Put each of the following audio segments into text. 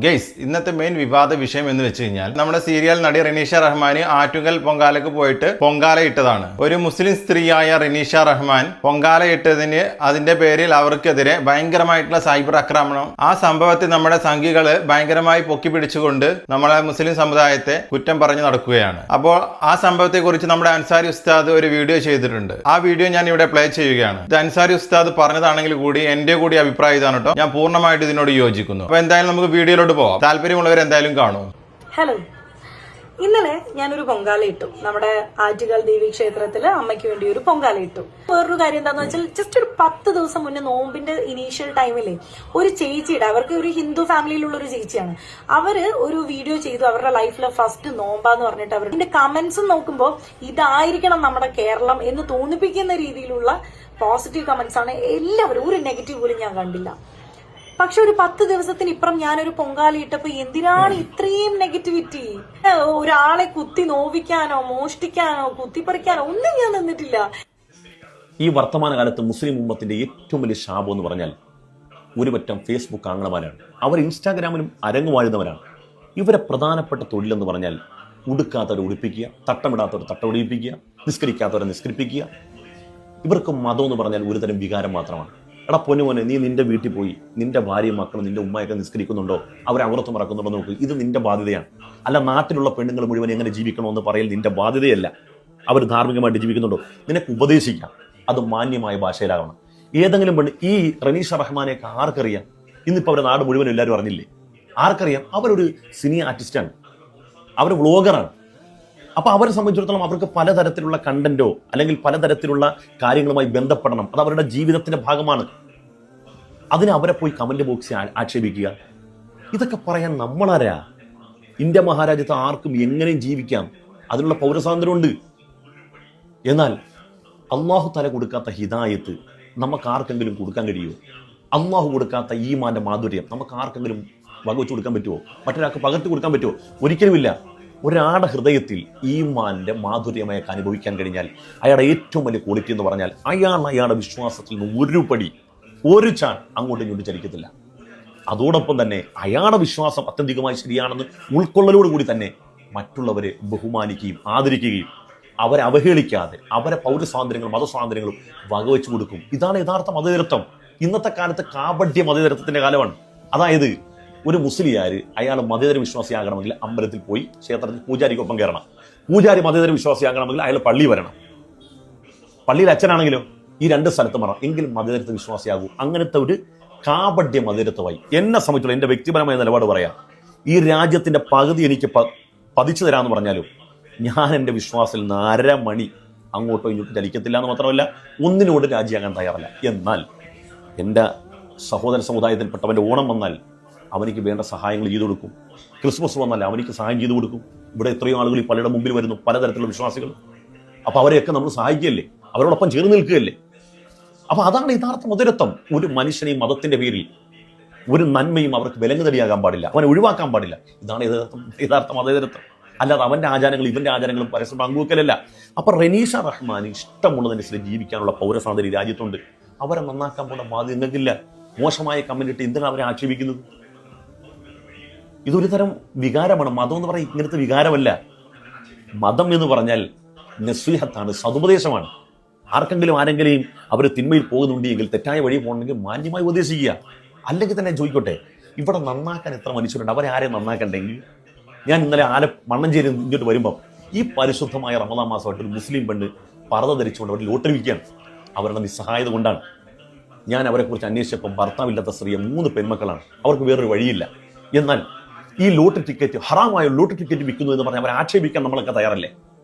Guys ഇന്നത്തെ main വിവാദ വിഷയം എന്ന് വെച്ച് കഴിഞ്ഞാൽ നമ്മുടെ സീരിയൽ നടി റെനീഷ റഹ്മാൻ ആറ്റുകൽ പൊങ്കാലക്ക് പോയിട്ട് പൊങ്കാല ഇട്ടതാണ്. ഒരു മുസ്ലിം സ്ത്രീയായ റെനീഷ റഹ്മാൻ പൊങ്കാല ഇട്ടതിന് അതിന്റെ പേരിൽ അവർക്കെതിരെ ഭയങ്കരമായിട്ടുള്ള സൈബർ ആക്രമണം, ആ സംഭവത്തിൽ നമ്മുടെ സംഘികള് ഭയങ്കരമായി പൊക്കി പിടിച്ചുകൊണ്ട് നമ്മളെ മുസ്ലിം സമുദായത്തെ കുറ്റം പറഞ്ഞു നടക്കുകയാണ്. അപ്പോൾ ആ സംഭവത്തെ കുറിച്ച് നമ്മുടെ അൻസാരി ഉസ്താദ് ഒരു വീഡിയോ ചെയ്തിട്ടുണ്ട്. ആ വീഡിയോ ഞാൻ ഇവിടെ പ്ലേ ചെയ്യുകയാണ്. ഇത് അൻസാരി ഉസ്താദ് പറഞ്ഞതാണെങ്കിൽ കൂടി എന്റെ കൂടി അഭിപ്രായം ഇതാണ് കേട്ടോ. ഞാൻ പൂർണ്ണമായിട്ട് ഇതിനോട് യോജിക്കുന്നു. അപ്പൊ എന്തായാലും നമുക്ക് വീഡിയോയിലോട്ട് പോവാം. താല്പര്യമുള്ളവർ എന്തായാലും കാണും. ഹലോ, ഇന്നലെ ഞാനൊരു പൊങ്കാല ഇട്ടു. നമ്മുടെ ആറ്റുകാൽ ദേവി ക്ഷേത്രത്തില് അമ്മയ്ക്ക് വേണ്ടി ഒരു പൊങ്കാല ഇട്ടു. വേറൊരു കാര്യം എന്താന്ന് വെച്ചാൽ, ജസ്റ്റ് ഒരു 10 ദിവസം മുന്നേ നോമ്പിന്റെ ഇനീഷ്യൽ ടൈമില് ഒരു ചേച്ചിയുടെ, അവർക്ക് ഒരു ഹിന്ദു ഫാമിലിയിലുള്ള ഒരു ചേച്ചിയാണ്, അവര് ഒരു വീഡിയോ ചെയ്തു. അവരുടെ ലൈഫിലെ ഫസ്റ്റ് നോമ്പാന്ന് പറഞ്ഞിട്ട് അവരുടെ കമന്റ്സും നോക്കുമ്പോൾ ഇതായിരിക്കണം നമ്മുടെ കേരളം എന്ന് തോന്നിപ്പിക്കുന്ന രീതിയിലുള്ള പോസിറ്റീവ് കമന്റ്സ് ആണ് എല്ലാവരും. ഒരു നെഗറ്റീവ് പോലും ഞാൻ കണ്ടില്ല. പക്ഷെ ഒരു 10 ദിവസത്തിന് ഇപ്പുറം ഞാനൊരു പൊങ്കാല ഇട്ടപ്പോ എന്തിനാണ് ഇത്രയും നെഗറ്റിവിറ്റി? ഒരാളെ കുത്തി നോവിക്കാനോ മോഷ്ടിക്കാനോ കുത്തിപ്പറിക്കാനോ ഒന്നും ഞാൻ നിന്നിട്ടില്ല. ഈ വർത്തമാന കാലത്ത് മുസ്ലിം ഉമ്മത്തിന്റെ ഏറ്റവും വലിയ ശാപം എന്ന് പറഞ്ഞാൽ ഒരുപറ്റം ഫേസ്ബുക്ക് ആംഗ്ലമാരാണ്. അവർ ഇൻസ്റ്റാഗ്രാമിലും അരങ്ങുവാഴുന്നവരാണ്. ഇവരെ പ്രധാനപ്പെട്ട തൊഴിലെന്ന് പറഞ്ഞാൽ ഉടുക്കാത്തവരെ ഉടുപ്പിക്കുക, തട്ടമിടാത്തവരെ തട്ടമിടിപ്പിക്കുക, നിസ്കരിക്കാത്തവരെ നിസ്കരിപ്പിക്കുക. ഇവർക്ക് മതം എന്ന് പറഞ്ഞാൽ ഒരുതരം വികാരം മാത്രമാണ്. എടാ പൊന്നുമോനെ, നീ നിന്റെ വീട്ടിൽ പോയി നിന്റെ ഭാര്യയും മക്കളും നിന്റെ ഉമ്മയൊക്കെ നിസ്കരിക്കുന്നുണ്ടോ, അവരെ അവറത്ത് മറക്കുന്നുണ്ടോ നോക്ക്. ഇത് നിന്റെ ബാധ്യതയാണ്. അല്ല നാട്ടിലുള്ള പെണ്ണുങ്ങൾ മുഴുവൻ എങ്ങനെ ജീവിക്കണമെന്ന് പറയൽ നിന്റെ ബാധ്യതയല്ല. അവർ ധാർമ്മികമായിട്ട് ജീവിക്കുന്നുണ്ടോ നിനക്ക് ഉപദേശിക്കാം. അത് മാന്യമായ ഭാഷയിലാകണം. ഏതെങ്കിലും പെണ്ണ്, ഈ റെനീഷ റഹ്മാനെയൊക്കെ ആർക്കറിയാം? ഇന്നിപ്പോൾ അവരുടെ നാട് മുഴുവൻ എല്ലാവരും അറിഞ്ഞില്ലേ? ആർക്കറിയാം? അവരൊരു സിനി ആർട്ടിസ്റ്റാണ്, അവർ വ്ളോഗറാണ്. അപ്പൊ അവരെ സംബന്ധിച്ചിടത്തോളം അവർക്ക് പലതരത്തിലുള്ള കണ്ടന്റോ അല്ലെങ്കിൽ പലതരത്തിലുള്ള കാര്യങ്ങളുമായി ബന്ധപ്പെടണം. അത് അവരുടെ ജീവിതത്തിന്റെ ഭാഗമാണ്. അതിന് അവരെ പോയി കമന്റ് ബോക്സിൽ ആക്ഷേപിക്കുക, ഇതൊക്കെ പറയാൻ നമ്മളാരാ? ഇന്ത്യ മഹാരാജ്യത്ത് ആർക്കും എങ്ങനെയും ജീവിക്കാം, അതിനുള്ള പൗരസ്വാതന്ത്ര്യമുണ്ട്. എന്നാൽ അള്ളാഹു തല കൊടുക്കാത്ത ഹിദായത്ത് നമുക്ക് ആർക്കെങ്കിലും കൊടുക്കാൻ കഴിയുമോ? അള്ളാഹു കൊടുക്കാത്ത ഈമാന്റെ മാധുര്യം നമുക്ക് ആർക്കെങ്കിലും വകവെച്ച് കൊടുക്കാൻ പറ്റുമോ? മറ്റൊരാൾക്ക് പകർത്തി കൊടുക്കാൻ പറ്റുമോ? ഒരിക്കലുമില്ല. ഒരാളുടെ ഹൃദയത്തിൽ ഈമാന്റെ മാധുര്യമയൊക്കെ അനുഭവിക്കാൻ കഴിഞ്ഞാൽ അയാളുടെ ഏറ്റവും വലിയ ക്വാളിറ്റി എന്ന് പറഞ്ഞാൽ അയാളുടെ വിശ്വാസത്തിൽ നിന്ന് ഒരു പടി ഒരു ചാൺ അങ്ങോട്ടും ഇങ്ങോട്ടും ചലിക്കത്തില്ല. അതോടൊപ്പം തന്നെ അയാളുടെ വിശ്വാസം അത്യന്തികമായി ശരിയാണെന്ന് ഉൾക്കൊള്ളലോടുകൂടി തന്നെ മറ്റുള്ളവരെ ബഹുമാനിക്കുകയും ആദരിക്കുകയും അവരെ അവഹേളിക്കാതെ അവരെ പൗരസ്വാതന്ത്ര്യങ്ങളും മതസ്വാതന്ത്ര്യങ്ങളും വകവെച്ചു കൊടുക്കും. ഇതാണ് യഥാർത്ഥ മതേതരത്വം. ഇന്നത്തെ കാലത്ത് കാപഢ്യ മതേതരത്വത്തിന്റെ കാലമാണ്. അതായത് ഒരു മുസ്ലിയാര് അയാൾ മതേതര വിശ്വാസിയാകണമെങ്കിൽ അമ്പലത്തിൽ പോയി ക്ഷേത്രത്തിൽ പൂജാരിക്കൊപ്പം കയറണം. പൂജാരി മതേതര വിശ്വാസിയാകണമെങ്കിൽ അയാൾ പള്ളി വരണം. പള്ളിയിൽ അച്ഛനാണെങ്കിലോ ഈ 2 സ്ഥലത്ത് മറണം, എങ്കിലും മതേതരത്വ വിശ്വാസിയാകൂ. അങ്ങനത്തെ ഒരു കാപഢ്യ മതേതരത്വമായി എന്നെ സംബന്ധിച്ചുള്ള എൻ്റെ വ്യക്തിപരമായ നിലപാട് പറയാം. ഈ രാജ്യത്തിന്റെ പകുതി എനിക്ക് പതിച്ചു തരാമെന്ന് പറഞ്ഞാലും ഞാൻ എൻ്റെ വിശ്വാസത്തിൽ നിന്ന് അരമണി അങ്ങോട്ടോ ഇങ്ങോട്ടും ചലിക്കത്തില്ല എന്ന് മാത്രമല്ല ഒന്നിനോട് രാജിയാകാൻ തയ്യാറല്ല. എന്നാൽ എൻ്റെ സഹോദര സമുദായത്തിൽപ്പെട്ടവൻ്റെ ഓണം വന്നാൽ അവനിക്ക് വേണ്ട സഹായങ്ങൾ ചെയ്തു കൊടുക്കും. ക്രിസ്മസ് വന്നല്ല അവനിക്ക് സഹായം ചെയ്തു കൊടുക്കും. ഇവിടെ എത്രയോ ആളുകൾ ഈ പലരുടെ മുമ്പിൽ വരുന്നു, പലതരത്തിലുള്ള വിശ്വാസികൾ. അപ്പൊ അവരെയൊക്കെ നമ്മൾ സഹായിക്കുകയല്ലേ, അവരോടൊപ്പം ചേർന്ന് നിൽക്കുകയല്ലേ. അപ്പൊ അതാണ് യഥാർത്ഥ മതേതരത്വം. ഒരു മനുഷ്യനെയും മതത്തിന്റെ പേരിൽ ഒരു നന്മയും അവർക്ക് വിലങ്ങുതടിയാകാൻ പാടില്ല, അവനെ ഒഴിവാക്കാൻ പാടില്ല. ഇതാണ് യഥാർത്ഥ മതേതരത്വം. അല്ലാതെ അവന്റെ ആചാരങ്ങളും ഇവന്റെ ആചാരങ്ങളും പരസ്പരം പങ്കുവെക്കലല്ല. അപ്പൊ റെനീഷ റഹ്മാൻ ഇഷ്ടമുള്ളതനുസരിച്ച് ജീവിക്കാനുള്ള പൗരസ്വാതന്ത്ര്യം രാജ്യത്തുണ്ട്. അവരെ നന്നാക്കാൻ പോണ ബാധ്യത നിങ്ങൾക്കില്ല. മോശമായ കമന്റ് ഇട്ട് എന്തിനാണ് അവരെ ആക്ഷേപിക്കുന്നത്? ഇതൊരു തരം വികാരമാണ്. മതം എന്ന് പറയുന്നത് ഇങ്ങനത്തെ വികാരമല്ല. മതം എന്ന് പറഞ്ഞാൽ നസീഹത്താണ്, സതുപദേശമാണ്. ആരെങ്കിലും അവർ തിന്മയിൽ പോകുന്നുണ്ടെങ്കിൽ, തെറ്റായ വഴി പോകണമെങ്കിൽ മാന്യമായി ഉപദേശിക്കുക. അല്ലെങ്കിൽ തന്നെ ചോദിക്കോട്ടെ, ഇവിടെ നന്നാക്കാൻ എത്ര മനുഷ്യരുണ്ട്? അവരെ ആരെ നന്നാക്കണ്ടെങ്കിൽ? ഞാൻ ഇന്നലെ മണ്ണഞ്ചേരി ഇങ്ങോട്ട് വരുമ്പം ഈ പരിശുദ്ധമായ റമദാൻ മാസമായിട്ട് ഒരു മുസ്ലിം പെണ്ണ് പർദ്ദ ധരിച്ചുകൊണ്ട് അവർ ലോട്ടറി വിൽക്കുകയാണ്. അവരുടെ നിസ്സഹായത കൊണ്ടാണ്. ഞാൻ അവരെക്കുറിച്ച് അന്വേഷിച്ചപ്പം ഭർത്താവില്ലാത്ത സ്ത്രീയെ 3 പെൺമക്കളാണ്. അവർക്ക് വേറൊരു വഴിയില്ല. എന്നാൽ ഈ ലോട്ടറി ടിക്കറ്റ്, ഹറാമായ ലോട്ടറി ടിക്കറ്റ് വിൽക്കുന്നു എന്ന് പറഞ്ഞാൽ അവരെ ആക്ഷേപിക്കാൻ നമ്മളൊക്കെ തയ്യാറല്ലേ?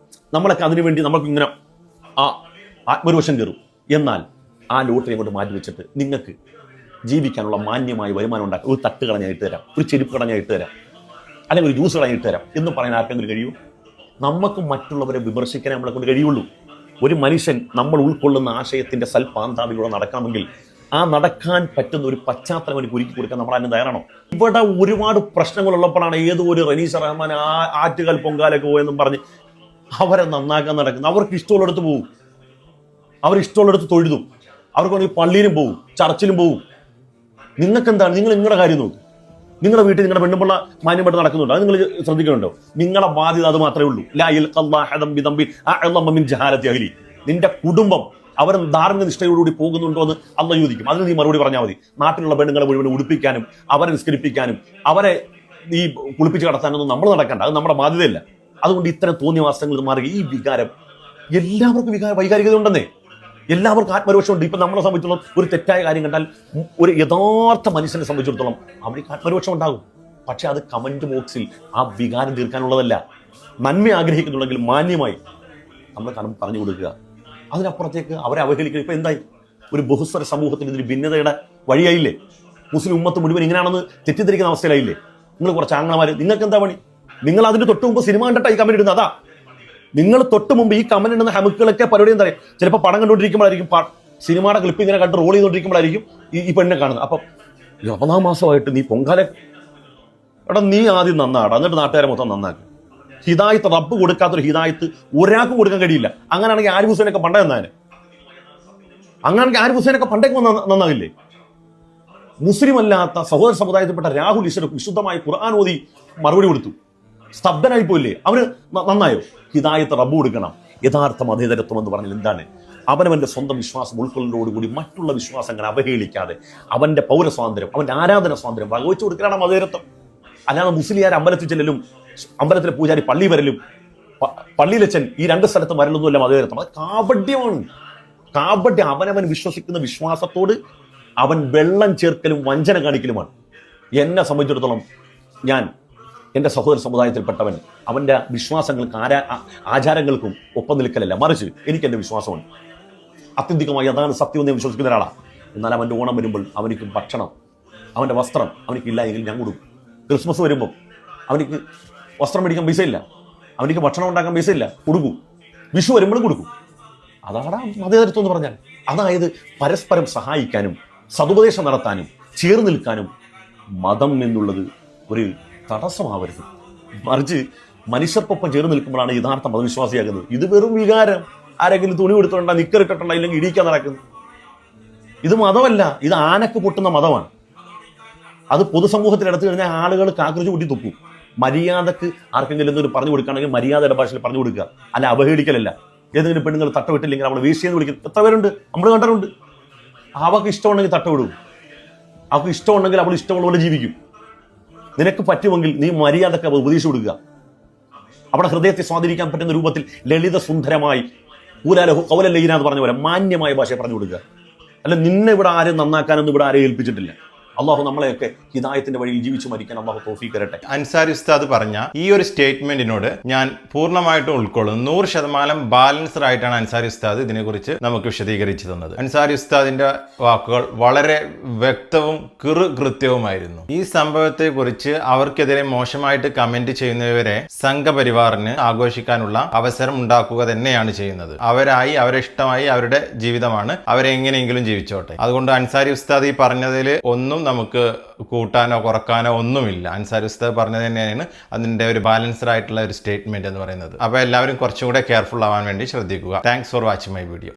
നമ്മളൊക്കെ അതിനുവേണ്ടി നമുക്ക് ഇങ്ങനെ ആത്മരോഷം കയറും. എന്നാൽ ആ ലോട്ടറി അങ്ങോട്ട് മാറ്റി വെച്ചിട്ട് നിങ്ങൾക്ക് ജീവിക്കാനുള്ള മാന്യമായ വരുമാനം ഉണ്ടാക്കുക. ഒരു തട്ട് കട ഞാൻ ഇട്ട് തരാം, ഒരു ചെരുപ്പ് കട ഞാൻ ഇട്ട് തരാം, അല്ലെങ്കിൽ ഒരു ജ്യൂസ് കട ഞാൻ ഇട്ട് തരാം എന്ന് പറയാൻ ആർക്കെങ്കിലും കഴിയൂ? നമുക്ക് മറ്റുള്ളവരെ വിമർശിക്കാനേ നമ്മളെ കൊണ്ട് കഴിയുള്ളൂ. ഒരു മനുഷ്യൻ നമ്മൾ ഉൾക്കൊള്ളുന്ന ആശയത്തിന്റെ സൽപാന്താവിലൂടെ നടക്കണമെങ്കിൽ ആ നടക്കാൻ പറ്റുന്ന ഒരു പശ്ചാത്തലം എനിക്ക് ഒരുക്കി കൊടുക്കാൻ നമ്മൾ അതിന് തയ്യാറാണോ? ഇവിടെ ഒരുപാട് പ്രശ്നങ്ങളുള്ളപ്പോഴാണ് ഏതോ ഒരു റെനീഷ റഹ്മാൻ ആറ്റുകാൽ പൊങ്കാലൊക്കെ പോയെന്നും പറഞ്ഞ് അവരെ നന്നാക്കാൻ നടക്കുന്നത്. അവർക്ക് ഇഷ്ടമുള്ളിടത്ത് പോകും, അവരിഷ്ടമുള്ളിടത്ത് തൊഴുതും, അവർക്ക് പള്ളിയിലും പോകും, ചർച്ചിലും പോകും. നിങ്ങൾക്ക് എന്താണ്? നിങ്ങൾ നിങ്ങളുടെ കാര്യം നോക്കും. നിങ്ങളുടെ വീട്ടിൽ നിങ്ങളുടെ പെണ്ണുപിള്ള മാന്യമായിട്ട് നടക്കുന്നുണ്ടോ? അത് നിങ്ങൾ ശ്രദ്ധിക്കുന്നുണ്ടോ? നിങ്ങളുടെ ബാധ്യത അത് മാത്രമേ ഉള്ളൂ. നിന്റെ കുടുംബം അവർ ധാർമ്മിക നിഷ്ഠയോടുകൂടി പോകുന്നുണ്ടോ എന്ന് അല്ല ചോദിക്കും. അതിന് നീ മറുപടി പറഞ്ഞാൽ മതി. നാട്ടിലുള്ള പെണ്ണുങ്ങളെ മുഴുവൻ ഉടുപ്പിക്കാനും അവരെ നിസ്കരിപ്പിക്കാനും അവരെ ഈ കുളിപ്പിച്ച് കടത്താനൊന്നും നമ്മൾ നടക്കണ്ട. അത് നമ്മുടെ ബാധ്യതയല്ല. അതുകൊണ്ട് ഇത്തരം തോന്നിയവാസങ്ങൾ മാറുക. ഈ വികാരം എല്ലാവർക്കും വൈകാരികത ഉണ്ടെന്നേ, എല്ലാവർക്കും ആത്മരോഷമുണ്ട്. ഇപ്പൊ നമ്മളെ സംബന്ധിച്ചിടത്തോളം ഒരു തെറ്റായ കാര്യം കണ്ടാൽ ഒരു യഥാർത്ഥ മനുഷ്യനെ സംബന്ധിച്ചിടത്തോളം അവർക്ക് ആത്മരോഷം ഉണ്ടാകും. പക്ഷെ അത് കമന്റ് ബോക്സിൽ ആ വികാരം തീർക്കാനുള്ളതല്ല. നന്മ ആഗ്രഹിക്കുന്നുണ്ടെങ്കിൽ മാന്യമായി നമ്മൾ പറഞ്ഞു കൊടുക്കുക. അതിനപ്പുറത്തേക്ക് അവരെ അവഹേളിക്കുക. ഇപ്പൊ എന്തായി? ഒരു ബഹുസ്വര സമൂഹത്തിൽ ഇതൊരു ഭിന്നതയുടെ വഴിയായില്ലേ? മുസ്ലിം ഉമ്മത്ത് മുഴുവൻ ഇങ്ങനെയാണെന്ന് തെറ്റിദ്ധരിക്കുന്ന അവസ്ഥയിലായില്ലേ? നിങ്ങൾ കുറച്ച് ആങ്ങളമാര്, നിങ്ങൾക്ക് എന്താ പണി? നിങ്ങൾ അതിന് തൊട്ട് മുമ്പ് സിനിമ കണ്ടിട്ടാണ് ഈ കമന്റ് ഇടുന്നത്. അതാ നിങ്ങൾ തൊട്ട് മുമ്പ് ഈ കമന്റ് ഇടുന്ന ഹമുക്കളൊക്കെ പരിപാടി എന്താ പറയുക? ചിലപ്പോൾ പടം കണ്ടുകൊണ്ടിരിക്കുമ്പോഴായിരിക്കും സിനിമയുടെ ക്ലിപ്പ് ഇങ്ങനെ കണ്ട് റോൾ ചെയ്തുകൊണ്ടിരിക്കുമ്പോഴായിരിക്കും ഈ പെണ്ണിനെ കാണുന്നത്. അപ്പം 14 മാസമായിട്ട് നീ പൊങ്കാല എടാ, നീ ആദ്യം നന്നാടാ, എന്നിട്ട് നാട്ടുകാരെ മൊത്തം നന്നാക്കുക. ഹിദായത്ത് റബ്ബ് കൊടുക്കാത്തൊരു ഹിദായത്ത് ഒരാൾക്കും കൊടുക്കാൻ കഴിയില്ല. അങ്ങനെയാണെങ്കിൽ ആരിഫ് ഹുസൈനൊക്കെ പണ്ടേ നന്നാന്. അങ്ങനെയാണെങ്കിൽ ആരിഫ് ഹുസൈനൊക്കെ പണ്ടേക്ക് നന്നാകില്ലേ? മുസ്ലിം അല്ലാത്ത സഹോദര സമുദായത്തിൽപ്പെട്ട രാഹുൽ ഈശ്വർ വിശുദ്ധമായി ഖുർആൻ ഓതി മറുപടി കൊടുത്തു. സ്തബ്ധനായി പോയില്ലേ? അവര് നന്നായോ? ഹിദായത്ത് റബ്ബ് കൊടുക്കണം. യഥാർത്ഥ മതേതരത്വം എന്ന് പറഞ്ഞാൽ എന്താണ്? അവനവന്റെ സ്വന്തം വിശ്വാസം ഉൾക്കൊള്ളലോടുകൂടി മറ്റുള്ള വിശ്വാസങ്ങൾ അവഹേളിക്കാതെ അവന്റെ പൗരസ്വാതന്ത്ര്യം, അവന്റെ ആരാധന സ്വാതന്ത്ര്യം വകവെച്ചു കൊടുക്കലാണ് മതേതരത്വം. അല്ലാതെ മുസ്ലിയാർ അമ്പലത്തിൽ ചെല്ലലും അമ്പലത്തിലെ പൂജാരി പള്ളി വരലും പള്ളിയിലച്ചൻ ഈ രണ്ട് സ്ഥലത്തും വരലൊന്നുമല്ല മതേതരത്വം. അത് കാപട്യമാണ്. കാപട്യം. അവനവൻ വിശ്വസിക്കുന്ന വിശ്വാസത്തോട് അവൻ വെള്ളം ചേർക്കലും വഞ്ചന കാണിക്കലുമാണ്. എന്നെ സംബന്ധിച്ചിടത്തോളം ഞാൻ എൻ്റെ സഹോദര സമുദായത്തിൽപ്പെട്ടവൻ അവൻ്റെ വിശ്വാസങ്ങൾക്കും ആചാരങ്ങൾക്കും ഒപ്പം നിൽക്കലല്ല, മറിച്ച് എനിക്ക് എൻ്റെ വിശ്വാസമുണ്ട്. അത്യന്തികമായി അതാണ് സത്യം എന്ന് വിശ്വസിക്കുന്ന ഒരാളാണ്. എന്നാൽ അവൻ്റെ ഓണം വരുമ്പോൾ അവനിക്ക് ഭക്ഷണം, അവൻ്റെ വസ്ത്രം അവനിക്കില്ല എങ്കിൽ ഞാൻ കൊടുക്കും. ക്രിസ്മസ് വരുമ്പോൾ അവനിക്ക് വസ്ത്രം മേടിക്കാൻ പൈസയില്ല, അവനിക്ക് ഭക്ഷണം ഉണ്ടാക്കാൻ പൈസയില്ല, കൊടുക്കും. വിഷു വരുമ്പോഴും കൊടുക്കും. അതാണ് മതേതരത്വം എന്ന് പറഞ്ഞാൽ. അതായത് പരസ്പരം സഹായിക്കാനും സതുപദേശം നടത്താനും ചേർന്ന് നിൽക്കാനും മതം എന്നുള്ളത് ഒരു തടസ്സമാവരുത്. മറിച്ച് മനുഷ്യർക്കൊപ്പം ചേർന്ന് നിൽക്കുമ്പോഴാണ് യഥാർത്ഥ മതവിശ്വാസിയാകുന്നത്. ഇത് വെറും വികാരം. ആരെങ്കിലും തുണി കൊടുത്തിട്ടുണ്ടോ, നിക്കറിട്ടിട്ടുണ്ടോ, ഇല്ലെങ്കിൽ ഇടിക്കാൻ നടക്കുന്നു. ഇത് മതമല്ല, ഇത് ആനക്ക് പൊട്ടുന്ന മതമാണ്. അത് പൊതുസമൂഹത്തിൽ എടുത്തു കഴിഞ്ഞാൽ ആളുകൾ കാക്രിച്ച് കൂട്ടി തുപ്പും. മര്യാദക്ക് ആർക്കെങ്കിലും എന്തൊരു പറഞ്ഞു കൊടുക്കുകയാണെങ്കിൽ മര്യാദയുടെ ഭാഷയിൽ പറഞ്ഞു കൊടുക്കുക, അല്ല അവഹേളിക്കലല്ല. ഏതെങ്കിലും പെണ്ണുങ്ങൾ തട്ടവിട്ടില്ലെങ്കിൽ അവൾ വേശ്യെന്ന് വിളിക്കും. എത്ര പേരുണ്ട്, നമ്മൾ കണ്ടിട്ടുണ്ട്. അവൾക്ക് ഇഷ്ടമുണ്ടെങ്കിൽ തട്ടവിടും, അവൾക്ക് ഇഷ്ടമുണ്ടെങ്കിൽ അവൾ ഇഷ്ടമുള്ള പോലെ ജീവിക്കും. നിനക്ക് പറ്റുമെങ്കിൽ നീ മര്യാദക്ക് അവൾ ഉപദേശിച്ചു കൊടുക്കുക. അവിടെ ഹൃദയത്തെ സ്വാധീനിക്കാൻ പറ്റുന്ന രൂപത്തിൽ ലളിത സുന്ദരമായി ഊലാലഹു കൗലല്ലീന എന്ന് പറഞ്ഞ പോലെ മാന്യമായ ഭാഷയെ പറഞ്ഞു കൊടുക്കുക. അല്ല, നിന്നെ ഇവിടെ ആരും നന്നാക്കാനൊന്നും ഇവിടെ ആരെയും ഏൽപ്പിച്ചിട്ടില്ല. അള്ളാഹു നമ്മളെയൊക്കെ ഹിദായത്തിന്റെ വഴിയിൽ ജീവിച്ചു മരിക്കാൻ അള്ളാഹു തൗഫീഖ് തരട്ടെ. അൻസാരി ഉസ്താദ് പറഞ്ഞ ഈ ഒരു സ്റ്റേറ്റ്മെന്റിനോട് ഞാൻ പൂർണ്ണമായിട്ടും ഉൾക്കൊള്ളുന്നു. 100% ബാലൻസ്ഡ് ആയിട്ടാണ് അൻസാരി ഉസ്താദ് ഇതിനെക്കുറിച്ച് നമുക്ക് വിശദീകരിച്ചു തന്നത്. അൻസാരി ഉസ്താദിന്റെ വാക്കുകൾ വളരെ വ്യക്തവും കൃത്യവുമായിരുന്നു. ഈ സംഭവത്തെക്കുറിച്ച് അവർക്കെതിരെ മോശമായിട്ട് കമന്റ് ചെയ്യുന്നവരെ സംഘപരിവാറിന് ആഘോഷിക്കാനുള്ള അവസരം ഉണ്ടാക്കുക തന്നെയാണ് ചെയ്യുന്നത്. അവരെ ഇഷ്ടമായി അവരുടെ ജീവിതമാണ്, അവരെ എങ്ങനെയെങ്കിലും ജീവിച്ചോട്ടെ. അതുകൊണ്ട് അൻസാരി ഉസ്താദ് ഈ പറഞ്ഞതിൽ ഒന്നും നമുക്ക് കൂട്ടാനോ കുറക്കാനോ ഒന്നുമില്ല. അൻസാരി ഉസ്താദ് പറഞ്ഞത് തന്നെയാണ് അതിന്റെ ഒരു ബാലൻസ്ഡ് ആയിട്ടുള്ള ഒരു സ്റ്റേറ്റ്മെന്റ് എന്ന് പറയുന്നത്. അപ്പോൾ എല്ലാവരും കുറച്ചും കൂടെ കെയർഫുൾ ആവാൻ വേണ്ടി ശ്രദ്ധിക്കുക. Thanks for watching my video.